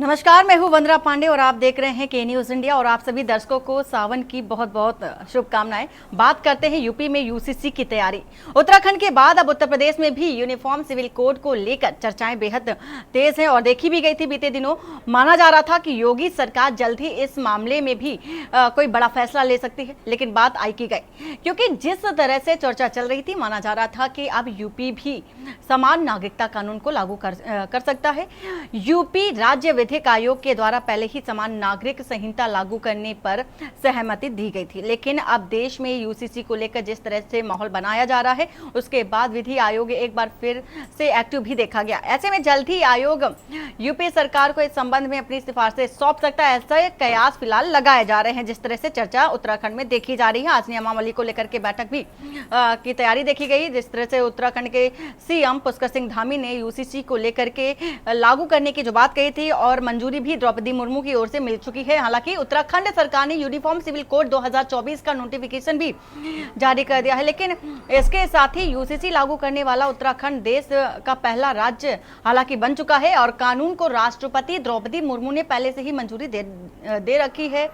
नमस्कार, मैं हूं वंदना पांडे और आप देख रहे हैं के न्यूज इंडिया। और आप सभी दर्शकों को सावन की बहुत बहुत शुभकामनाएं। बात करते हैं यूपी में यूसीसी की तैयारी। उत्तराखंड के बाद अब उत्तर प्रदेश में भी यूनिफॉर्म सिविल कोड को लेकर चर्चाएं बेहद तेज हैं और देखी भी गई थी बीते दिनों। माना जा रहा था कि योगी सरकार जल्द ही इस मामले में भी कोई बड़ा फैसला ले सकती है, लेकिन बात आई की गई, क्योंकि जिस तरह से चर्चा चल रही थी माना जा रहा था कि अब यूपी भी समान नागरिकता कानून को लागू कर सकता है। यूपी राज्य विधिक आयोग के द्वारा पहले ही समान नागरिक संहिता लागू करने पर सहमति दी गई थी, लेकिन अब देश में यूसीसी को लेकर जिस तरह से माहौल बनाया जा रहा है उसके बाद विधि आयोग एक बार फिर से एक्टिव भी देखा गया। ऐसे में जल्द ही आयोग यूपी सरकार को इस संबंध में अपनी सिफारिशें सौंप सकता है, ऐसे कयास फिलहाल लगाए जा रहे हैं। जिस तरह से चर्चा उत्तराखंड में देखी जा रही है, आज नियमावली को लेकर के बैठक भी की तैयारी देखी गई। जिस तरह से उत्तराखंड के सीएम पुष्कर सिंह धामी ने यूसीसी को लेकर के लागू करने की जो बात कही थी और मंजूरी भी द्रौपदी मुर्मू की ओर से मिल चुकी है। हालांकि उत्तराखंड सरकार ने यूनिफॉर्म सिविल कोड 2024 का नोटिफिकेशन भी जारी कर दिया है, लेकिन इसके साथ ही यूसीसी लागू करने वाला उत्तराखंड देश का पहला राज्य हालांकि बन चुका है और कानून को राष्ट्रपति द्रौपदी मुर्मू ने पहले से ही मंजूरी दे रखी है।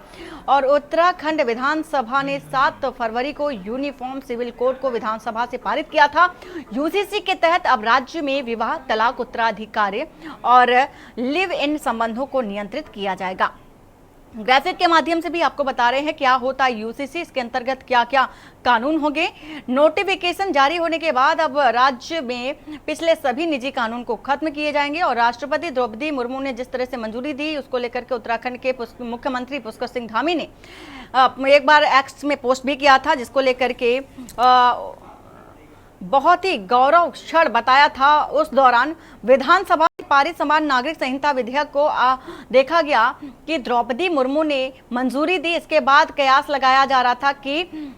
और उत्तराखंड विधानसभा ने 7 फरवरी को यूनिफॉर्म सिविल कोड को विधानसभा से पारित किया था। यूसीसी के तहत अब राज्य में विवाह, तलाक, उत्तराधिकारी और लिव इन संबंधों को नियंत्रित किया जाएगा। ग्राफिक के माध्यम से भी आपको बता रहे हैं क्या होता है यूसीसी, इसके अंतर्गत क्या क्या कानून होंगे। नोटिफिकेशन जारी होने के बाद अब राज्य में पिछले सभी निजी कानून को खत्म किए जाएंगे और राष्ट्रपति द्रौपदी मुर्मू ने जिस तरह से मंजूरी दी उसको लेकर के उत्तराखंड के मुख्यमंत्री पुष्कर सिंह धामी ने एक बार एक्स में पोस्ट भी किया था, जिसको लेकर के बहुत ही गौरव क्षण बताया था। उस दौरान विधानसभा में पारित समान नागरिक संहिता विधेयक को देखा गया कि द्रौपदी मुर्मू ने मंजूरी दी। इसके बाद कयास लगाया जा रहा था कि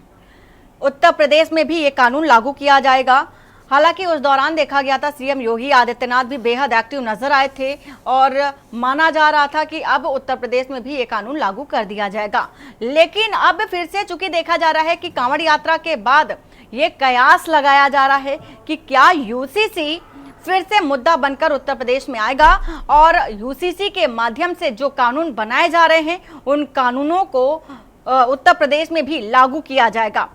उत्तर प्रदेश में भी ये कानून लागू किया जाएगा। हालांकि उस दौरान देखा गया था सीएम योगी आदित्यनाथ भी बेहद एक्टिव नजर आए थे और माना जा रहा था कि अब उत्तर प्रदेश में भी ये कानून लागू कर दिया जाएगा। लेकिन अब फिर से चूंकि देखा जा रहा है कि कांवड़ यात्रा के बाद ये कयास लगाया जा रहा है कि क्या यूसीसी फिर से मुद्दा बनकर उत्तर प्रदेश में आएगा और यूसीसी के माध्यम से जो कानून बनाए जा रहे हैं उन कानूनों को उत्तर प्रदेश में भी लागू किया जाएगा।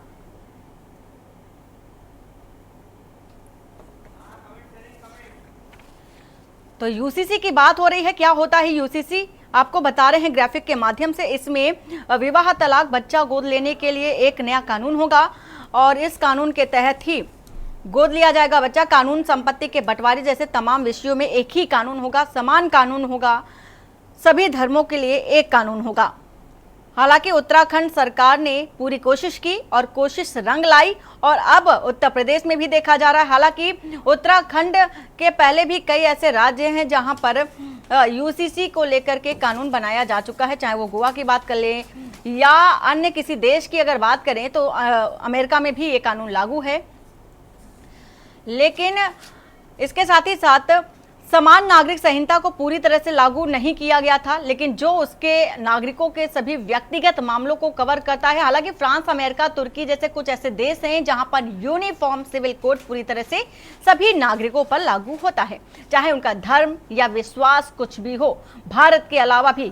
तो यूसीसी की बात हो रही है, क्या होता है यूसीसी आपको बता रहे हैं ग्राफिक के माध्यम से। इसमें विवाह, तलाक, बच्चा गोद लेने के लिए एक नया कानून होगा और इस कानून के तहत ही गोद लिया जाएगा बच्चा। कानून संपत्ति के बंटवारे जैसे तमाम विषयों में एक ही कानून होगा, समान कानून होगा, सभी धर्मों के लिए एक कानून होगा। हालांकि उत्तराखंड सरकार ने पूरी कोशिश की और कोशिश रंग लाई और अब उत्तर प्रदेश में भी देखा जा रहा है। हालांकि उत्तराखंड के पहले भी कई ऐसे राज्य हैं जहां पर यूसीसी को लेकर के कानून बनाया जा चुका है, चाहे वो गोवा की बात कर लें या अन्य किसी देश की अगर बात करें तो अमेरिका में भी ये कानून लागू है। लेकिन इसके साथ ही साथ समान नागरिक संहिता को पूरी तरह से लागू नहीं किया गया था, लेकिन जो उसके नागरिकों के सभी व्यक्तिगत मामलों को कवर करता है। हालांकि फ्रांस, अमेरिका, तुर्की जैसे कुछ ऐसे देश हैं जहां पर यूनिफॉर्म सिविल कोड पूरी तरह से सभी नागरिकों पर लागू होता है, चाहे उनका धर्म या विश्वास कुछ भी हो। भारत के अलावा भी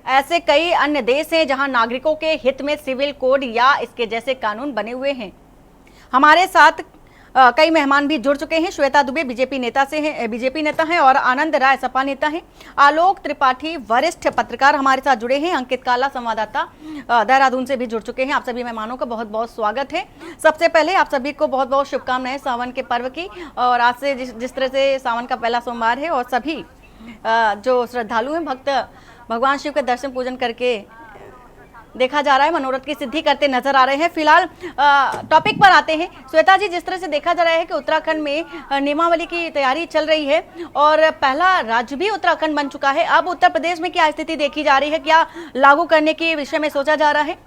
ऐसे कई अन्य देश हैं जहां नागरिकों के हित में सिविल कोड या इसके जैसे कानून बने हुए हैं। हमारे साथ कई मेहमान भी जुड़ चुके हैं। श्वेता दुबे बीजेपी नेता हैं और आनंद राय सपा नेता हैं। आलोक त्रिपाठी वरिष्ठ पत्रकार हमारे साथ जुड़े हैं। अंकित काला संवाददाता देहरादून से भी जुड़ चुके हैं। आप सभी मेहमानों का बहुत बहुत स्वागत है। सबसे पहले आप सभी को बहुत बहुत शुभकामनाएं सावन के पर्व की। और आज से जिस तरह से सावन का पहला सोमवार है और सभी जो श्रद्धालु हैं भक्त भगवान शिव के दर्शन पूजन करके देखा जा रहा है मनोरथ की सिद्धि करते नजर आ रहे हैं। फिलहाल टॉपिक पर आते हैं। श्वेता जी, जिस तरह से देखा जा रहा है कि उत्तराखंड में नियमावली की तैयारी चल रही है और पहला राज्य भी उत्तराखंड बन चुका है, अब उत्तर प्रदेश में क्या स्थिति देखी जा रही है, क्या लागू करने के विषय में सोचा जा रहा है?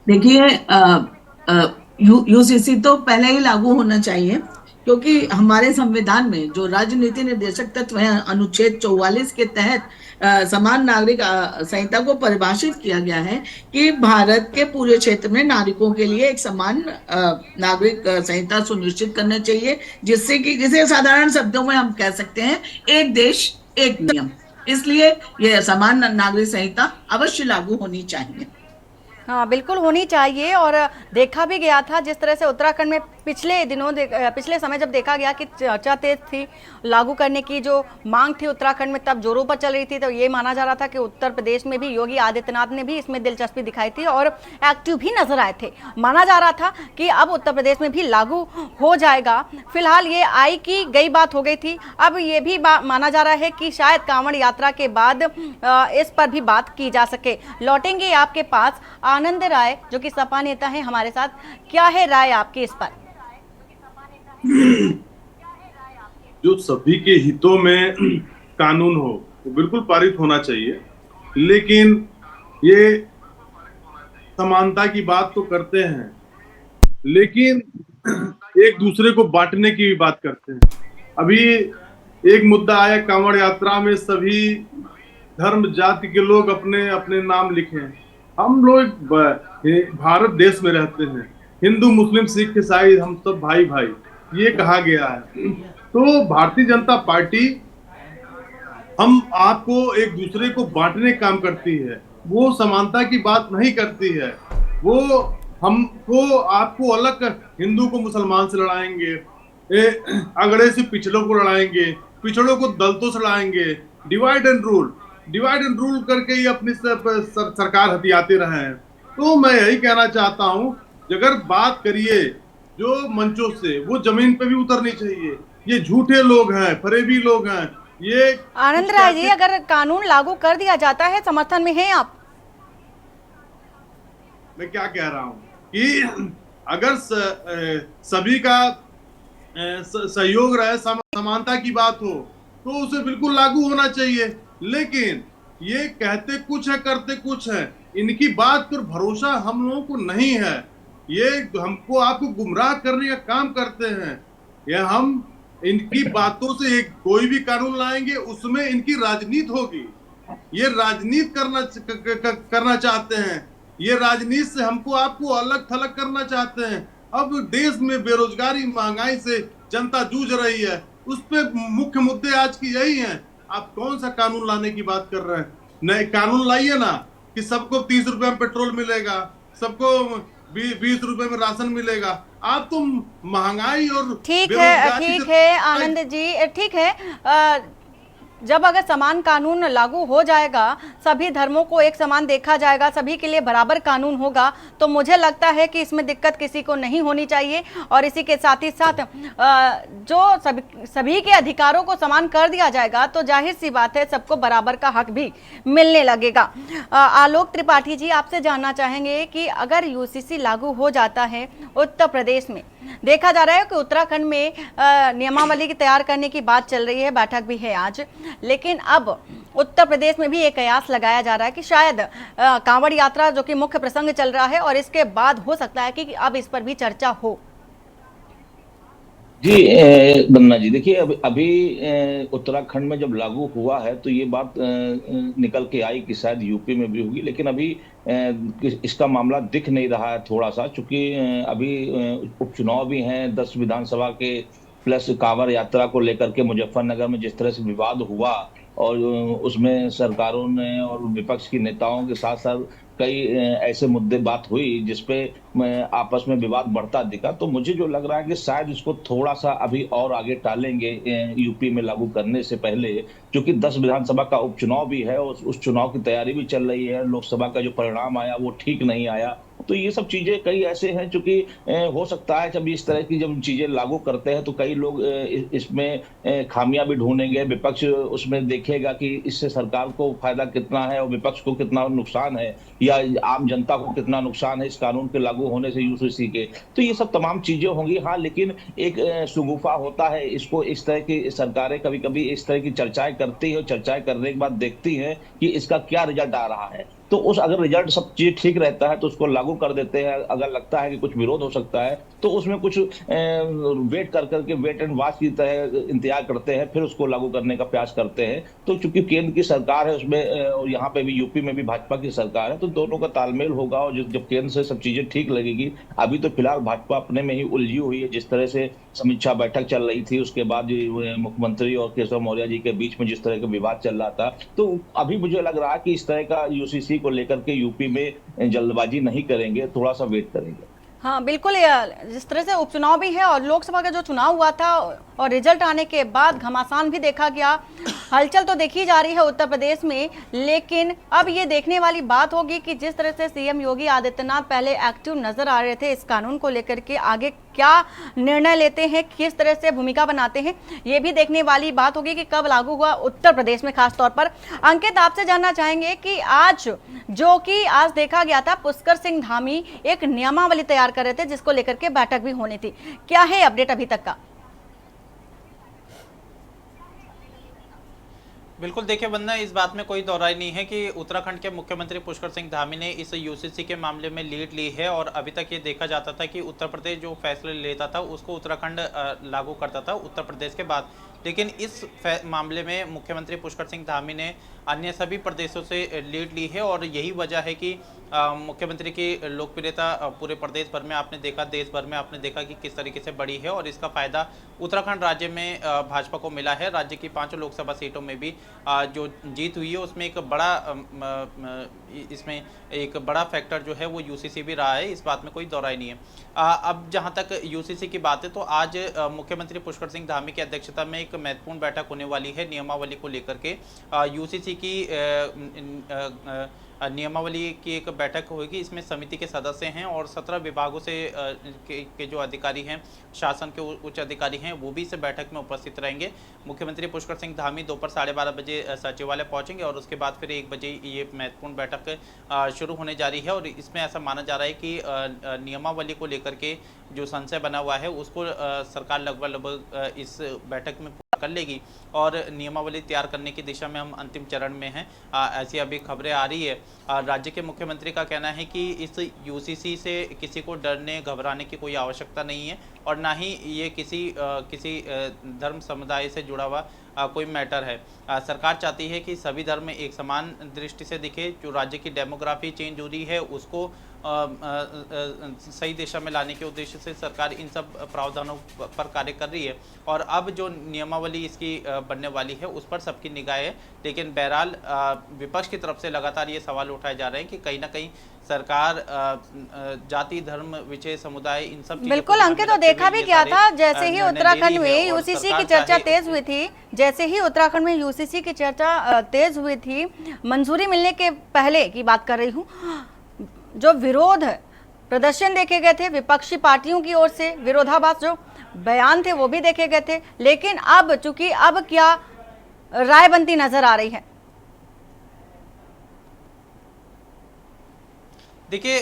देखिए, यूसीसी तो पहले ही लागू होना चाहिए क्योंकि हमारे संविधान में जो राजनीति निर्देशक तत्व है, अनुच्छेद 44 के तहत समान नागरिक संहिता को परिभाषित किया गया है कि भारत के पूरे क्षेत्र में नागरिकों के लिए एक समान नागरिक संहिता सुनिश्चित करना चाहिए, जिससे कि जिसे साधारण शब्दों में हम कह सकते हैं एक देश एक नियम। इसलिए यह समान नागरिक संहिता अवश्य लागू होनी चाहिए। हाँ, बिल्कुल होनी चाहिए। और देखा भी गया था जिस तरह से उत्तराखंड में पिछले दिनों पिछले समय जब देखा गया कि चर्चा तेज थी लागू करने की, जो मांग थी उत्तराखंड में तब जोरों पर चल रही थी, तो ये माना जा रहा था कि उत्तर प्रदेश में भी योगी आदित्यनाथ ने भी इसमें दिलचस्पी दिखाई थी और एक्टिव भी नजर आए थे। माना जा रहा था कि अब उत्तर प्रदेश में भी लागू हो जाएगा। फिलहाल ये आई की गई बात हो गई थी, अब ये भी माना जा रहा है कि शायद कांवड़ यात्रा के बाद इस पर भी बात की जा सके। लौटेंगे आपके पास आनंद राय जो कि सपा नेता है हमारे साथ, क्या है राय आपकी इस पर? जो सभी के हितों में कानून हो वो बिल्कुल पारित होना चाहिए, लेकिन ये समानता की बात तो करते हैं, लेकिन एक दूसरे को बांटने की भी बात करते हैं। अभी एक मुद्दा आया कांवड़ यात्रा में सभी धर्म जाति के लोग अपने अपने नाम लिखे। हम लोग भारत देश में रहते हैं, हिंदू मुस्लिम सिख ईसाई हम सब भाई भाई, ये कहा गया है। तो भारतीय जनता पार्टी हम आपको एक दूसरे को बांटने काम करती है, वो समानता की बात नहीं करती है। वो हमको आपको अलग हिंदू को मुसलमान से लड़ाएंगे, अगड़े से पिछड़ों को लड़ाएंगे, पिछड़ों को दलितों से लड़ाएंगे, डिवाइड एंड रूल करके ही अपनी सरकार हथियाते रहे हैं। तो मैं यही कहना चाहता हूं, अगर बात करिए जो मंचों से, वो जमीन पे भी उतरनी चाहिए। ये झूठे लोग हैं, फरेबी लोग हैं। ये आनंद राय जी, अगर कानून लागू कर दिया जाता है, समर्थन में हैं आप? मैं क्या कह रहा हूं कि अगर सभी का सहयोग रहे, समानता की बात हो, तो उसे बिल्कुल लागू होना चाहिए। लेकिन ये कहते कुछ है करते कुछ है, इनकी बात पर भरोसा हम लोगों को नहीं है। ये हमको आपको गुमराह करने का काम करते हैं। ये हम इनकी बातों से एक कोई भी कानून लाएंगे उसमें इनकी राजनीति होगी। ये राजनीति करना चाहते हैं, ये राजनीति से हमको आपको अलग थलग करना चाहते हैं। अब देश में बेरोजगारी महंगाई से जनता जूझ रही है, उस पे मुख्य मुद्दे आज की यही हैं। आप कौन सा कानून लाने की बात कर रहे हैं? नए कानून लाइए ना कि सबको 30 रुपए में पेट्रोल मिलेगा, सबको 20 रुपए में राशन मिलेगा। आप तो महंगाई और ठीक है आनंद जी, ठीक है। जब अगर समान कानून लागू हो जाएगा, सभी धर्मों को एक समान देखा जाएगा, सभी के लिए बराबर कानून होगा, तो मुझे लगता है कि इसमें दिक्कत किसी को नहीं होनी चाहिए। और इसी के साथ ही साथ जो सभी के अधिकारों को समान कर दिया जाएगा, तो जाहिर सी बात है सबको बराबर का हक भी मिलने लगेगा। आलोक त्रिपाठी जी, आपसे जानना चाहेंगे कि अगर यूसीसी लागू हो जाता है उत्तर प्रदेश में, देखा जा रहा है कि उत्तराखंड में नियमावली की तैयार करने की बात चल रही है, बैठक भी है आज, लेकिन अब उत्तर प्रदेश में भी एक कयास लगाया जा रहा है कि शायद कांवड़ यात्रा जो कि मुख्य प्रसंग चल रहा है, और इसके बाद हो सकता है कि अब इस पर भी चर्चा हो। जी बन्ना जी, देखिए अभी उत्तराखंड में जब लागू हुआ है तो ये बात निकल के आई कि शायद यूपी में भी होगी, लेकिन अभी इसका मामला दिख नहीं रहा है थोड़ा सा, चूंकि अभी उपचुनाव भी हैं 10 विधानसभा के, प्लस कांवड़ यात्रा को लेकर के मुजफ्फरनगर में जिस तरह से विवाद हुआ और उसमें सरकारों ने और विपक्ष की नेताओं के साथ साथ कई ऐसे मुद्दे बात हुई जिसपे आपस में विवाद बढ़ता दिखा। तो मुझे जो लग रहा है कि शायद इसको थोड़ा सा अभी और आगे टालेंगे यूपी में लागू करने से पहले, क्योंकि 10 विधानसभा का उपचुनाव भी है और उस चुनाव की तैयारी भी चल रही है। लोकसभा का जो परिणाम आया वो ठीक नहीं आया, तो ये सब चीजें कई ऐसे हैं जो कि हो सकता है जब इस तरह की जब चीजें लागू करते हैं तो कई लोग इसमें खामियां भी ढूंढेंगे। विपक्ष उसमें देखेगा कि इससे सरकार को फायदा कितना है और विपक्ष को कितना नुकसान है, या आम जनता को कितना नुकसान है इस कानून के लागू होने से यूसीसी के। तो ये सब तमाम चीजें होंगी। हाँ, लेकिन एक सुगुफा होता है इसको, इस तरह की सरकारें कभी कभी इस तरह की चर्चाएं करती है और चर्चाएं करने के बाद देखती हैं कि इसका क्या रिजल्ट आ रहा है। तो उस अगर रिजल्ट सब चीज ठीक रहता है तो उसको लागू कर देते हैं। अगर लगता है कि कुछ विरोध हो सकता है तो उसमें कुछ वेट कर करके वेट एंड वॉच की तरह इंतजार करते हैं, फिर उसको लागू करने का प्रयास करते हैं। तो चूंकि केंद्र की सरकार है उसमें और यहाँ पे भी यूपी में भी भाजपा की सरकार है, तो दोनों का तालमेल होगा और जब केंद्र से सब चीजें ठीक लगेगी। अभी तो फिलहाल भाजपा अपने में ही उलझी हुई है। जिस तरह से समीक्षा बैठक चल रही थी, उसके बाद मुख्यमंत्री और केशव मौर्य जी के बीच में जिस तरह का विवाद चल रहा था, तो अभी मुझे लग रहा है कि इस तरह का यूसीसी को लेकर के यूपी में जल्दबाजी नहीं करेंगे, थोड़ा सा वेट करेंगे। हाँ बिल्कुल, जिस तरह से उपचुनाव भी है और लोकसभा का जो चुनाव हुआ था और रिजल्ट आने के बाद घमासान भी देखा गया, हलचल तो देखी जा रही है उत्तर प्रदेश में। लेकिन अब ये देखने वाली बात होगी कि जिस तरह से सीएम योगी आदित्यनाथ पहले एक्टिव नजर आ रहे थे इस कानून को लेकर के, आगे क्या निर्णय लेते हैं, किस तरह से भूमिका बनाते हैं, ये भी देखने वाली बात होगी कि कब लागू हुआ उत्तर प्रदेश में खास तौर पर। अंकित, आपसे जानना चाहेंगे कि आज देखा गया था पुष्कर सिंह धामी एक नियमावली तैयार कर रहे थे जिसको लेकर के बैठक भी होनी थी, क्या है अपडेट अभी तक का? बिल्कुल, देखिए वंदना, इस बात में कोई दौराई नहीं है कि उत्तराखंड के मुख्यमंत्री पुष्कर सिंह धामी ने इस यूसीसी के मामले में लीड ली है। और अभी तक ये देखा जाता था कि उत्तर प्रदेश जो फैसले लेता था उसको उत्तराखंड लागू करता था उत्तर प्रदेश के बाद। लेकिन इस मामले में मुख्यमंत्री पुष्कर सिंह धामी ने अन्य सभी प्रदेशों से लीड ली है और यही वजह है कि मुख्यमंत्री की लोकप्रियता पूरे प्रदेश भर में आपने देखा, देश भर में आपने देखा कि किस तरीके से बढ़ी है। और इसका फायदा उत्तराखंड राज्य में भाजपा को मिला है। राज्य की 5 लोकसभा सीटों में भी जो जीत हुई है उसमें एक बड़ा फैक्टर जो है वो यूसीसी भी रहा है, इस बात में कोई दौराई नहीं है। अब जहां तक यूसीसी की बात है तो आज मुख्यमंत्री पुष्कर सिंह धामी की अध्यक्षता में एक महत्वपूर्ण बैठक होने वाली है नियमावली को लेकर के। यूसीसी की नियमावली की एक बैठक होगी। इसमें समिति के सदस्य हैं और 17 विभागों से के जो अधिकारी हैं, शासन के उच्च अधिकारी हैं, वो भी इस बैठक में उपस्थित रहेंगे। मुख्यमंत्री पुष्कर सिंह धामी दोपहर 12:30 बजे सचिवालय पहुंचेंगे और उसके बाद फिर 1 बजे ये महत्वपूर्ण बैठक शुरू होने जा रही है। और इसमें ऐसा माना जा रहा है कि नियमावली को लेकर के जो संशय बना हुआ है उसको सरकार लगभग इस बैठक में कर लेगी और नियमावली तैयार करने की दिशा में हम अंतिम चरण में हैं, ऐसी अभी खबरें आ रही है। राज्य के मुख्यमंत्री का कहना है कि इस यूसीसी से किसी को डरने घबराने की कोई आवश्यकता नहीं है और ना ही ये किसी धर्म समुदाय से जुड़ा हुआ कोई मैटर है। सरकार चाहती है कि सभी धर्म एक समान दृष्टि से दिखे। जो राज्य की डेमोग्राफी चेंज हो रही है उसको सही दिशा में लाने के उद्देश्य से सरकार इन सब प्रावधानों पर कार्य कर रही है। और अब जो नियमावली इसकी बनने वाली है उस पर सबकी निगाह है। लेकिन बहरहाल विपक्ष की तरफ से लगातार ये सवाल उठाए जा रहे हैं कि कहीं ना कहीं सरकार जाति, धर्म, विषय, समुदाय, इन सब बिल्कुल अंकित, तो देखा भी क्या था जैसे ही उत्तराखंड में यूसीसी की चर्चा तेज हुई थी, मंजूरी मिलने के पहले की बात कर रही हूँ, जो विरोध प्रदर्शन देखे गए थे विपक्षी पार्टियों की ओर से, विरोधाभास जो बयान थे वो भी देखे गए थे। लेकिन अब चूंकि अब क्या राय बनती नजर आ रही है? देखिए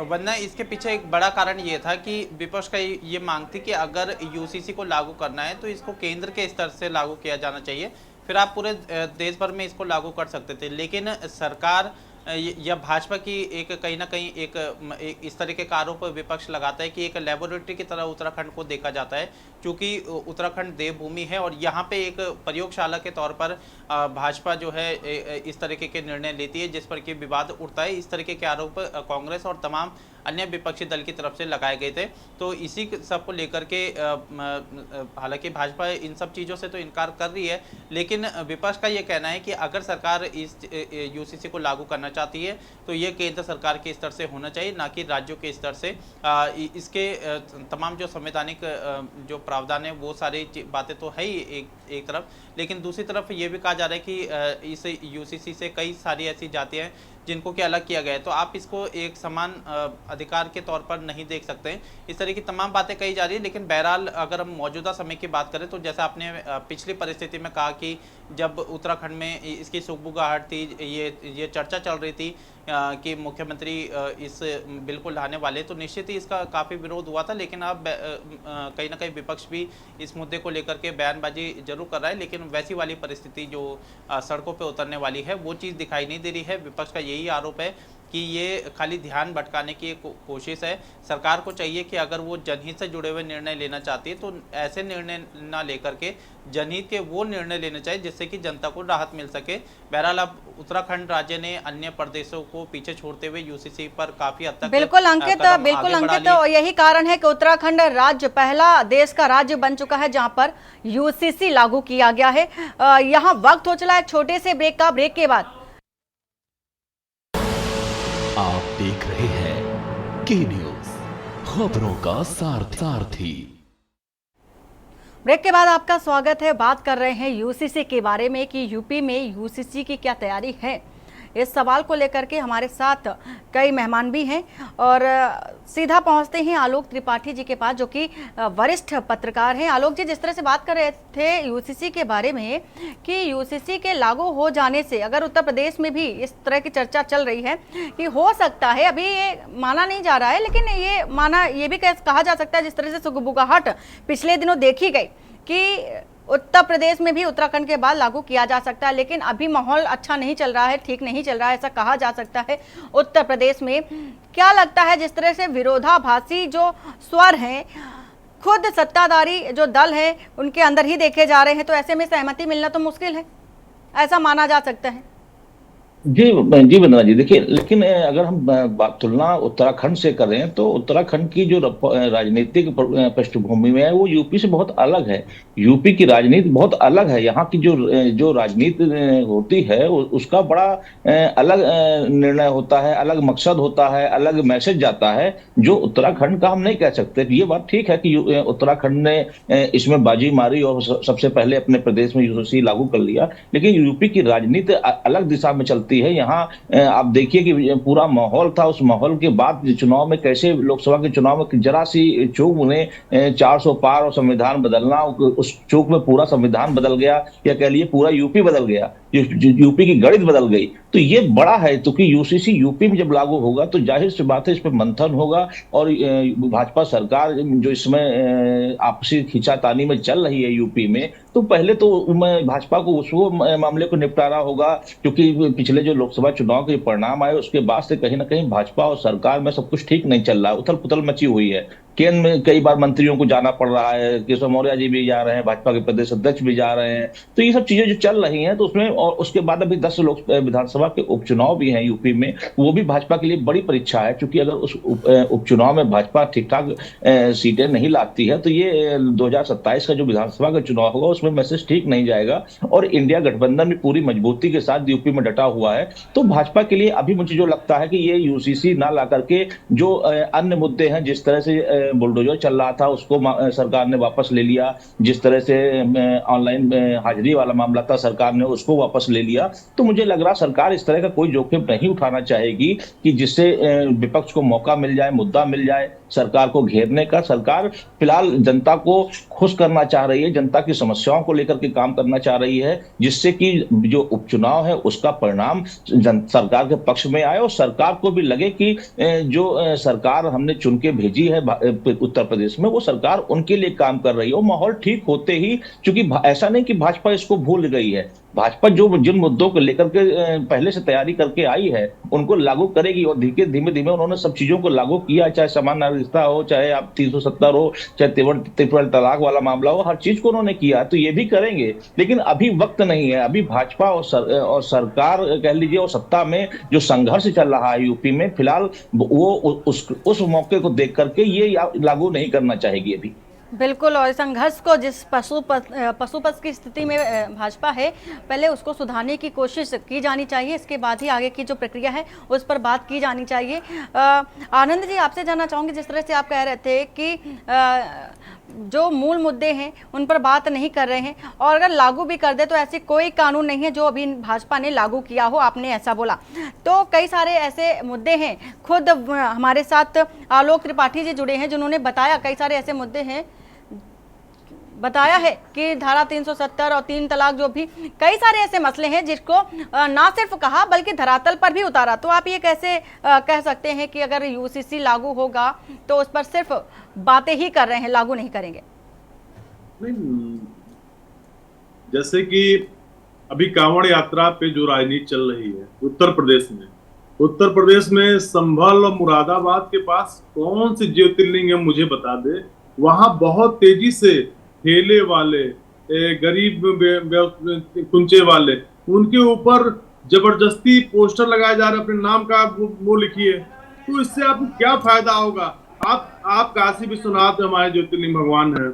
वरना इसके पीछे एक बड़ा कारण ये था कि विपक्ष का ये मांग थी कि अगर यूसीसी को लागू करना है तो इसको केंद्र के स्तर से लागू किया जाना चाहिए, फिर आप पूरे देश भर में इसको लागू कर सकते थे। लेकिन सरकार या भाजपा की एक कहीं ना कहीं एक इस तरीके का आरोप विपक्ष लगाता है कि एक लेबोरेटरी की तरह उत्तराखंड को देखा जाता है, क्योंकि उत्तराखंड देवभूमि है और यहाँ पे एक प्रयोगशाला के तौर पर भाजपा जो है इस तरीके के निर्णय लेती है जिस पर कि विवाद उठता है। इस तरीके के आरोप कांग्रेस और तमाम अन्य विपक्षी दल की तरफ से लगाए गए थे। तो इसी सब को लेकर के हालांकि भाजपा इन सब चीज़ों से तो इनकार कर रही है, लेकिन विपक्ष का ये कहना है कि अगर सरकार इस यूसीसी को लागू करना चाहती है तो ये केंद्र सरकार के स्तर से होना चाहिए, ना कि राज्यों के स्तर से। इसके तमाम जो संवैधानिक जो प्रावधान है वो सारी बातें तो है ही एक तरफ, लेकिन दूसरी तरफ ये भी कहा जा रहा है कि इस यूसीसी से कई सारी ऐसी जातियाँ हैं जिनको कि अलग किया गया है, तो आप इसको एक समान अधिकार के तौर पर नहीं देख सकते हैं। इस तरह की तमाम बातें कही जा रही है। लेकिन बहरहाल अगर हम मौजूदा समय की बात करें तो जैसा आपने पिछली परिस्थिति में कहा कि जब उत्तराखंड में इसकी सुगबुगाहट थी, ये चर्चा चल रही थी कि मुख्यमंत्री इस बिल को लाने वाले, तो निश्चित ही इसका काफ़ी विरोध हुआ था। लेकिन अब कहीं ना कहीं विपक्ष भी इस मुद्दे को लेकर के बयानबाजी जरूर कर रहा है, लेकिन वैसी वाली परिस्थिति जो सड़कों पे उतरने वाली है वो चीज़ दिखाई नहीं दे रही है। विपक्ष का यही आरोप है कि ये खाली ध्यान भटकाने की एक कोशिश है। सरकार को चाहिए कि अगर वो जनहित से जुड़े हुए निर्णय लेना चाहती है तो ऐसे निर्णय ना लेकर के जनहित के वो निर्णय लेने चाहिए जिससे कि जनता को राहत मिल सके। बहरहाल अब उत्तराखंड राज्य ने अन्य प्रदेशों को पीछे छोड़ते हुए यूसीसी पर काफी हद तक बिल्कुल अंकित, यही कारण है कि उत्तराखंड राज्य पहला देश का राज्य बन चुका है जहां पर यूसीसी लागू किया गया है। यहाँ वक्त हो चला एक छोटे से ब्रेक का। ब्रेक के बाद आप देख रहे हैं के न्यूज, खबरों का सारथी। ब्रेक के बाद आपका स्वागत है। बात कर रहे हैं यूसीसी के बारे में कि यूपी में यूसीसी की क्या तैयारी है। इस सवाल को लेकर के हमारे साथ कई मेहमान भी हैं और सीधा पहुंचते हैं आलोक त्रिपाठी जी के पास, जो कि वरिष्ठ पत्रकार हैं। आलोक जी, जिस तरह से बात कर रहे थे यूसीसी के बारे में कि यूसीसी के लागू हो जाने से अगर उत्तर प्रदेश में भी इस तरह की चर्चा चल रही है कि हो सकता है, अभी ये माना नहीं जा रहा है लेकिन ये भी कहा जा सकता है, जिस तरह से सुगबुगाहट पिछले दिनों देखी गई कि उत्तर प्रदेश में भी उत्तराखंड के बाद लागू किया जा सकता है, लेकिन अभी माहौल अच्छा नहीं चल रहा है, ठीक नहीं चल रहा है, ऐसा कहा जा सकता है उत्तर प्रदेश में। क्या लगता है, जिस तरह से विरोधाभासी जो स्वर हैं खुद सत्ताधारी जो दल है उनके अंदर ही देखे जा रहे हैं, तो ऐसे में सहमति मिलना तो मुश्किल है, ऐसा माना जा सकता है। जी वंदना जी, देखिए, लेकिन अगर हम तुलना उत्तराखंड से कर रहे हैं तो उत्तराखंड की जो राजनीतिक पृष्ठभूमि में है वो यूपी से बहुत अलग है। यूपी की राजनीति बहुत अलग है। यहाँ की जो राजनीति होती है उसका बड़ा अलग निर्णय होता है, अलग मकसद होता है, अलग मैसेज जाता है, जो उत्तराखंड का हम नहीं कह सकते। ये बात ठीक है कि उत्तराखंड ने इसमें बाजी मारी और सबसे पहले अपने प्रदेश में यूसीसी लागू कर लिया, लेकिन यूपी की राजनीति अलग दिशा में चलती है। यहाँ आप देखिए कि पूरा माहौल था, उस माहौल के बाद चुनाव में कैसे लोकसभा के चुनाव में जरा सी चूक उन्हें 400 पार और संविधान बदलना, उस चूक में पूरा संविधान बदल गया, या कह लिए पूरा यूपी बदल गया, यूपी की गणित बदल गई। तो ये बड़ा है, क्योंकि यूसीसी यूपी में जब लागू होगा तो जाहिर सी बात है इस पर मंथन होगा और भाजपा सरकार जो इसमें आपसी खींचातानी में चल रही है यूपी में, तो पहले तो भाजपा को उस मामले को निपटारा होगा, क्योंकि पिछले जो लोकसभा चुनाव के परिणाम आए उसके बाद से कहीं ना कहीं भाजपा और सरकार में सब कुछ ठीक नहीं चल रहा है, उथल पुथल मची हुई है। केंद्र में कई बार मंत्रियों को जाना पड़ रहा है, केशव मौर्य जी भी जा रहे हैं, भाजपा के प्रदेश अध्यक्ष भी जा रहे हैं, तो ये सब चीजें जो चल रही हैं तो उसमें, और उसके बाद अभी 10 विधानसभा के उपचुनाव भी हैं यूपी में, वो भी भाजपा के लिए बड़ी परीक्षा है, क्योंकि अगर उस उपचुनाव में भाजपा ठीक ठाक सीटें नहीं लाती है तो ये 2027 का जो विधानसभा का चुनाव होगा उसमें मैसेज ठीक नहीं जाएगा। और इंडिया गठबंधन भी पूरी मजबूती के साथ यूपी में डटा हुआ है, तो भाजपा के लिए अभी मुझे जो लगता है कि ये यूसीसी ना ला करके जो अन्य मुद्दे हैं, जिस तरह से बुलडोजर चल रहा था उसको सरकार ने वापस ले लिया, जिस तरह से ऑनलाइन हाजिरी वाला मामला था सरकार ने उसको वापस ले लिया, तो मुझे लग रहा सरकार इस तरह का कोई जोखिम नहीं उठाना चाहेगी कि जिससे विपक्ष को मौका मिल जाए, मुद्दा मिल जाए सरकार को घेरने का। सरकार फिलहाल जनता को खुश करना चाह रही है, जनता की समस्याओं को लेकर के काम करना चाह रही है, जिससे कि जो उपचुनाव है उसका परिणाम सरकार के पक्ष में आए और सरकार को भी लगे कि जो सरकार हमने चुन के भेजी है उत्तर प्रदेश में वो सरकार उनके लिए काम कर रही है। वो माहौल ठीक होते ही, क्योंकि ऐसा नहीं कि भाजपा इसको भूल गई है, भाजपा जो जिन मुद्दों को लेकर के पहले से तैयारी करके आई है उनको लागू करेगी और धीमे धीमे उन्होंने सब चीजों को लागू किया, चाहे समान नागरिकता हो, चाहे आप 370 हो, चाहे त्रिपुरा तलाक वाला मामला हो, हर चीज को उन्होंने किया, तो ये भी करेंगे। लेकिन अभी वक्त नहीं है, अभी भाजपा और सरकार कह लीजिए और सत्ता में जो संघर्ष चल रहा है यूपी में, फिलहाल वो उस मौके को देख करके ये लागू नहीं करना चाहेगी अभी। बिल्कुल, और संघर्ष को जिस पशुपत की स्थिति में भाजपा है, पहले उसको सुधारने की कोशिश की जानी चाहिए, इसके बाद ही आगे की जो प्रक्रिया है उस पर बात की जानी चाहिए। आनंद जी, आपसे जानना चाहूँगी, जिस तरह से आप कह रहे थे कि जो मूल मुद्दे हैं उन पर बात नहीं कर रहे हैं, और अगर लागू भी कर दे तो ऐसे कोई कानून नहीं है जो अभी भाजपा ने लागू किया हो, आपने ऐसा बोला, तो कई सारे ऐसे मुद्दे हैं। खुद हमारे साथ आलोक त्रिपाठी जी जुड़े हैं जिन्होंने बताया कई सारे ऐसे मुद्दे हैं, बताया है कि धारा 370 और 3 तलाक, जो भी कई सारे ऐसे मसले हैं जिसको ना सिर्फ कहा बल्कि धरातल पर भी उतारा। तो आप ये कैसे कह सकते हैं कि अगर यूसीसी लागू होगा तो उस पर सिर्फ बातें ही कर रहे हैं, लागू नहीं करेंगे? नहीं, जैसे कि अभी कांवड़ यात्रा पे जो राजनीति चल रही है उत्तर प्रदेश में, उत्तर प्रदेश में संभल और मुरादाबाद के पास कौन सी ज्योतिर्लिंग है मुझे बता दे। वहां बहुत तेजी से ठेले वाले, गरीब कुंचे वाले, उनके ऊपर जबरदस्ती पोस्टर लगाए जा रहे, अपने नाम का वो लिखिए। तो इससे आपको क्या फायदा होगा? आप काशी विश्वनाथ हमारे ज्योतिर्लिंग भगवान है,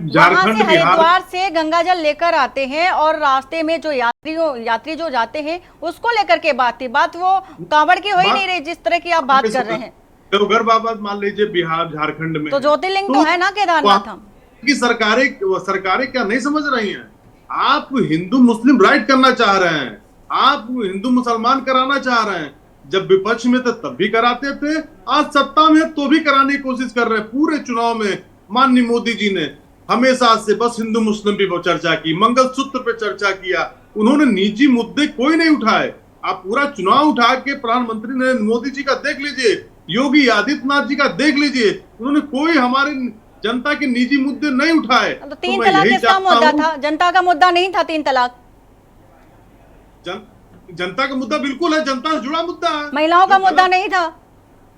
झारखंड बिहार हरिद्वार से गंगा जल लेकर आते हैं और रास्ते में जो यात्री जो जाते हैं उसको लेकर के बात थी। बात वो कांवड़ की हो ही नहीं रही जिस तरह की आप बात कर रहे हैं। देवघर बाबा मान लीजिए बिहार झारखंड में, तो ज्योतिर्लिंग तो है ना केदारनाथ। हम की सरकारें क्या नहीं समझ रही हैं? आप हिंदू मुस्लिम राइट करना चाह रहे हैं, आप हिंदू मुसलमान कराना चाह रहे हैं। जब विपक्ष में थे तब भी कराते थे, आज सत्ता में तो भी कराने की कोशिश कर रहे हैं। पूरे चुनाव में माननीय मोदी जी ने हमेशा से बस हिंदू मुस्लिम पे चर्चा की, मंगलसूत्र पे चर्चा किया, उन्होंने निजी मुद्दे कोई नहीं उठाए। आप पूरा चुनाव उठा के प्रधानमंत्री नरेंद्र मोदी जी का देख लीजिए, योगी आदित्यनाथ जी का देख लीजिए, उन्होंने कोई हमारे जनता के निजी मुद्दे नहीं उठाए। तो 3 तलाक किसका मुद्दा था? जनता का मुद्दा नहीं था 3 तलाक। जनता का मुद्दा बिल्कुल है, जनता से जुड़ा मुद्दा है। महिलाओं का मुद्दा नहीं था।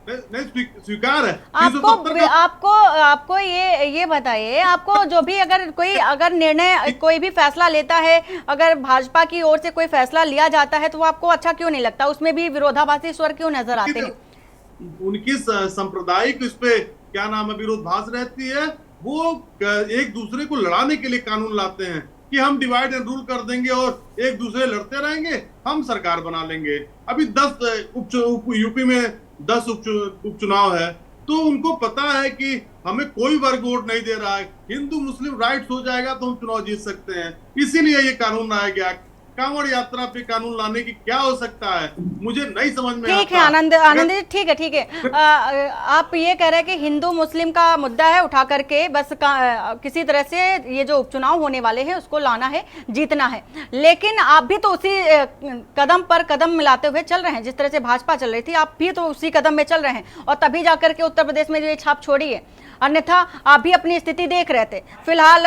नहीं स्वीकार है। आपको ये बताइए, आपको जो भी अगर निर्णय कोई भी फैसला लेता है, अगर भाजपा की ओर से कोई फैसला लिया जाता है तो वो आपको अच्छा क्यों नहीं लगता? उसमें भी विरोधाभासी स्वर क्यों नजर आते हैं? उनकी सांप्रदायिक इस पे क्या नाम है विरोधाभास रहती है। वो एक दूसरे को लड़ाने के लिए कानून लाते हैं कि हम डिवाइड एंड रूल कर देंगे और एक दूसरे लड़ते रहेंगे, हम सरकार बना लेंगे। अभी 10 यूपी में 10 उपचुनाव है, तो उनको पता है कि हमें कोई वर्ग वोट नहीं दे रहा है, हिंदू मुस्लिम राइट्स हो जाएगा तो हम चुनाव जीत सकते हैं। इसीलिए ये कानून लाया गया। कांवड़ यात्रा पे कानून लाने की क्या हो सकता है, मुझे नहीं समझ में आता। ठीक है आनंद जी, ठीक है। आप ये कह रहे हैं कि हिंदू मुस्लिम का मुद्दा है, उठा करके बस किसी तरह से ये जो उपचुनाव होने वाले हैं उसको लाना है, जीतना है। लेकिन आप भी तो उसी कदम पर कदम मिलाते हुए चल रहे हैं जिस तरह से भाजपा चल रही थी, आप भी तो उसी कदम में चल रहे हैं और तभी जाकर के उत्तर प्रदेश में जो ये छाप छोड़ी है। अन्यथा आप भी अपनी स्थिति देख रहे थे। फिलहाल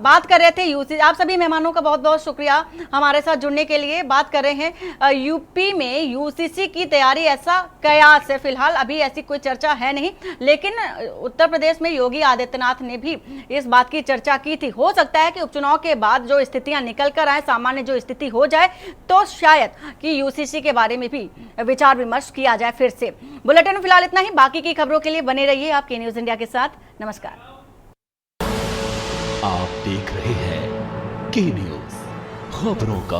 बात कर रहे थे यूसी। आप सभी मेहमानों का बहुत बहुत शुक्रिया हमारे साथ जुड़ने के लिए। बात कर रहे हैं यूपी में यूसीसी की तैयारी, ऐसा कयास है। फिलहाल अभी ऐसी कोई चर्चा है नहीं, लेकिन उत्तर प्रदेश में योगी आदित्यनाथ ने भी इस बात की चर्चा की थी। हो सकता है कि उपचुनाव के बाद जो स्थितियां निकल कर आए, सामान्य जो स्थिति हो जाए, तो शायद कि यूसीसी के बारे में भी विचार विमर्श किया जाए फिर से। बुलेटिन में फिलहाल इतना ही। बाकी की खबरों के लिए बने रहिए आपके न्यूज इंडिया के साथ। नमस्कार। आप देख रहे हैं के न्यूज, खबरों का